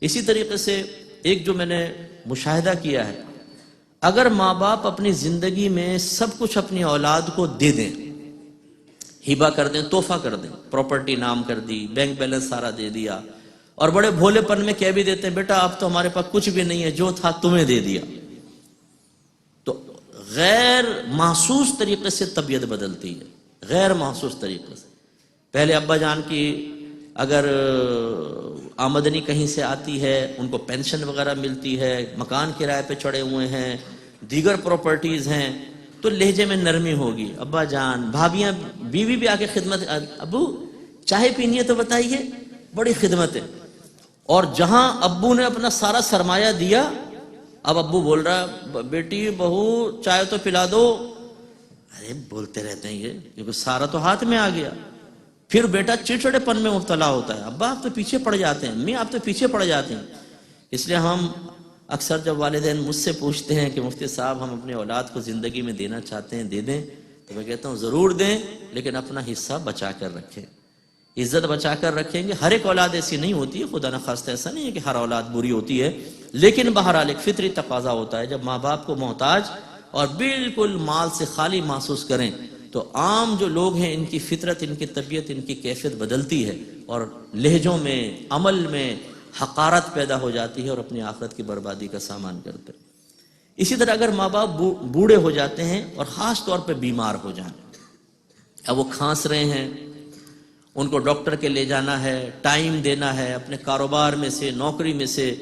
اسی طریقے سے ایک جو میں نے مشاہدہ کیا ہے، اگر ماں باپ اپنی زندگی میں سب کچھ اپنی اولاد کو دے دیں، ہبہ کر دیں، تحفہ کر دیں، پراپرٹی نام کر دی، بینک بیلنس سارا دے دیا، اور بڑے بھولے پن میں کہہ بھی دیتے ہیں بیٹا اب تو ہمارے پاس کچھ بھی نہیں ہے، جو تھا تمہیں دے دیا، تو غیر محسوس طریقے سے طبیعت بدلتی ہے، غیر محسوس طریقے سے۔ پہلے ابا جان کی اگر آمدنی کہیں سے آتی ہے، ان کو پینشن وغیرہ ملتی ہے، مکان کرائے پہ چڑھے ہوئے ہیں، دیگر پراپرٹیز ہیں، تو لہجے میں نرمی ہوگی، ابا جان، بھابیاں، بیوی بھی آ کے خدمت، ابو چائے پینی ہے تو بتائیے، بڑی خدمت ہے۔ اور جہاں ابو نے اپنا سارا سرمایہ دیا، اب ابو بول رہا ہے بیٹی بہو چائے تو پلا دو، ارے بولتے رہتے ہیں یہ کیونکہ سارا تو ہاتھ میں آ گیا۔ پھر بیٹا چڑچڑے پن میں مبتلا ہوتا ہے، ابا آپ تو پیچھے پڑ جاتے ہیں، امی آپ تو پیچھے پڑ جاتے ہیں۔ اس لیے ہم اکثر جب والدین مجھ سے پوچھتے ہیں کہ مفتی صاحب ہم اپنے اولاد کو زندگی میں دینا چاہتے ہیں، دے دیں، تو میں کہتا ہوں ضرور دیں، لیکن اپنا حصہ بچا کر رکھیں، عزت بچا کر رکھیں گے۔ ہر ایک اولاد ایسی نہیں ہوتی ہے، خدا نخواستہ ایسا نہیں ہے کہ ہر اولاد بری ہوتی ہے، لیکن بہرحال ایک فطری تقاضا ہوتا ہے، جب ماں باپ کو محتاج اور بالکل مال سے خالی محسوس کریں تو عام جو لوگ ہیں ان کی فطرت، ان کی طبیعت، ان کی کیفیت بدلتی ہے، اور لہجوں میں، عمل میں حقارت پیدا ہو جاتی ہے، اور اپنی آخرت کی بربادی کا سامان کرتے ہیں۔ اسی طرح اگر ماں باپ بوڑھے ہو جاتے ہیں اور خاص طور پہ بیمار ہو جائیں، اب وہ کھانس رہے ہیں، ان کو ڈاکٹر کے لے جانا ہے، ٹائم دینا ہے اپنے کاروبار میں سے، نوکری میں سے،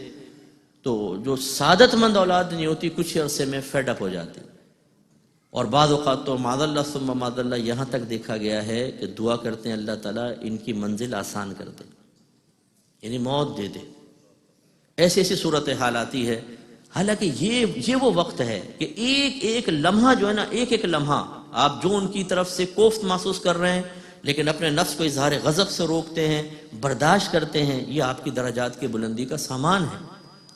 تو جو سعادت مند اولاد نہیں ہوتی کچھ عرصے میں فیڈ اپ ہو جاتی، اور بعض اوقات تو معاذ اللہ ثم معاذ اللہ یہاں تک دیکھا گیا ہے کہ دعا کرتے ہیں اللہ تعالیٰ ان کی منزل آسان کر دے، یعنی موت دے دے، ایسی ایسی صورتحال آتی ہے۔ حالانکہ یہ وہ وقت ہے کہ ایک ایک لمحہ جو ہے نا، ایک ایک لمحہ آپ جو ان کی طرف سے کوفت محسوس کر رہے ہیں لیکن اپنے نفس کو اظہار غضب سے روکتے ہیں، برداشت کرتے ہیں، یہ آپ کی درجات کی بلندی کا سامان ہے،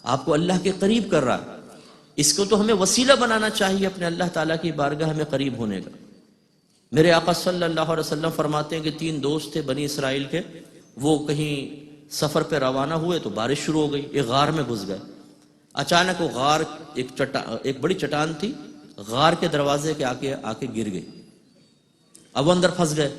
آپ کو اللہ کے قریب کر رہا ہے۔ اس کو تو ہمیں وسیلہ بنانا چاہیے اپنے اللہ تعالیٰ کی بارگاہ میں قریب ہونے کا۔ میرے آقا صلی اللہ علیہ وسلم فرماتے ہیں کہ 3 دوست تھے بنی اسرائیل کے، وہ کہیں سفر پہ روانہ ہوئے تو بارش شروع ہو گئی، ایک غار میں گھس گئے۔ اچانک وہ غار ایک بڑی چٹان تھی، غار کے دروازے کے آ کے گر گئی، اب وہ اندر پھنس گئے۔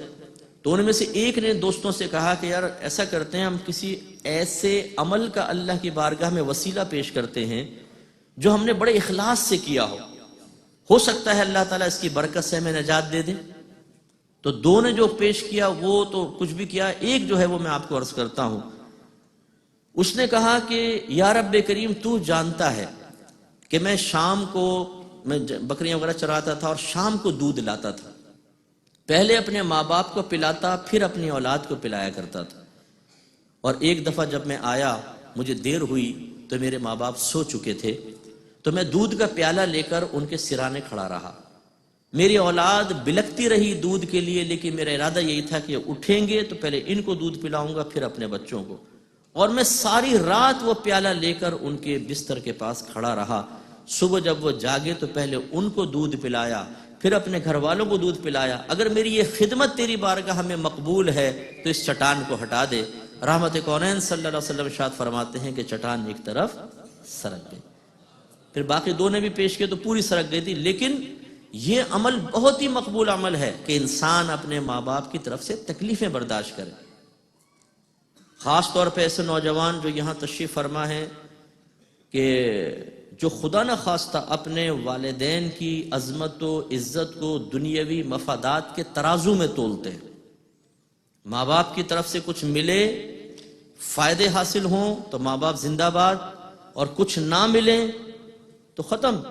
تو ان میں سے ایک نے دوستوں سے کہا کہ یار ایسا کرتے ہیں، ہم کسی ایسے عمل کا اللہ کی بارگاہ میں وسیلہ پیش کرتے ہیں جو ہم نے بڑے اخلاص سے کیا ہو سکتا ہے اللہ تعالیٰ اس کی برکت سے ہمیں نجات دے دے۔ تو 2 نے جو پیش کیا وہ تو کچھ بھی کیا، ایک جو ہے وہ میں آپ کو عرض کرتا ہوں، اس نے کہا کہ یا رب کریم تو جانتا ہے کہ میں شام کو میں بکریاں وغیرہ چراتا تھا اور شام کو دودھ لاتا تھا، پہلے اپنے ماں باپ کو پلاتا پھر اپنی اولاد کو پلایا کرتا تھا، اور ایک دفعہ جب میں آیا مجھے دیر ہوئی تو میرے ماں باپ سو چکے تھے، تو میں دودھ کا پیالہ لے کر ان کے سرانے کھڑا رہا، میری اولاد بلکتی رہی دودھ کے لیے، لیکن میرا ارادہ یہی تھا کہ اٹھیں گے تو پہلے ان کو دودھ پلاؤں گا پھر اپنے بچوں کو، اور میں ساری رات وہ پیالہ لے کر ان کے بستر کے پاس کھڑا رہا۔ صبح جب وہ جاگے تو پہلے ان کو دودھ پلایا پھر اپنے گھر والوں کو دودھ پلایا۔ اگر میری یہ خدمت تیری بارگاہ میں مقبول ہے تو اس چٹان کو ہٹا دے۔ رحمت کونین صلی اللہ علیہ وسلم ارشاد فرماتے ہیں کہ چٹان ایک طرف سرک گئی، پھر باقی 2 نے بھی پیش کیے تو پوری سرک گئی تھی، لیکن یہ عمل بہت ہی مقبول عمل ہے کہ انسان اپنے ماں باپ کی طرف سے تکلیفیں برداشت کرے، خاص طور پہ ایسے نوجوان جو یہاں تشریف فرما ہیں کہ جو خدا نہ خواستہ اپنے والدین کی عظمت و عزت کو دنیاوی مفادات کے ترازو میں تولتے ہیں، ماں باپ کی طرف سے کچھ ملے، فائدے حاصل ہوں تو ماں باپ زندہ باد، اور کچھ نہ ملیں تو ختم۔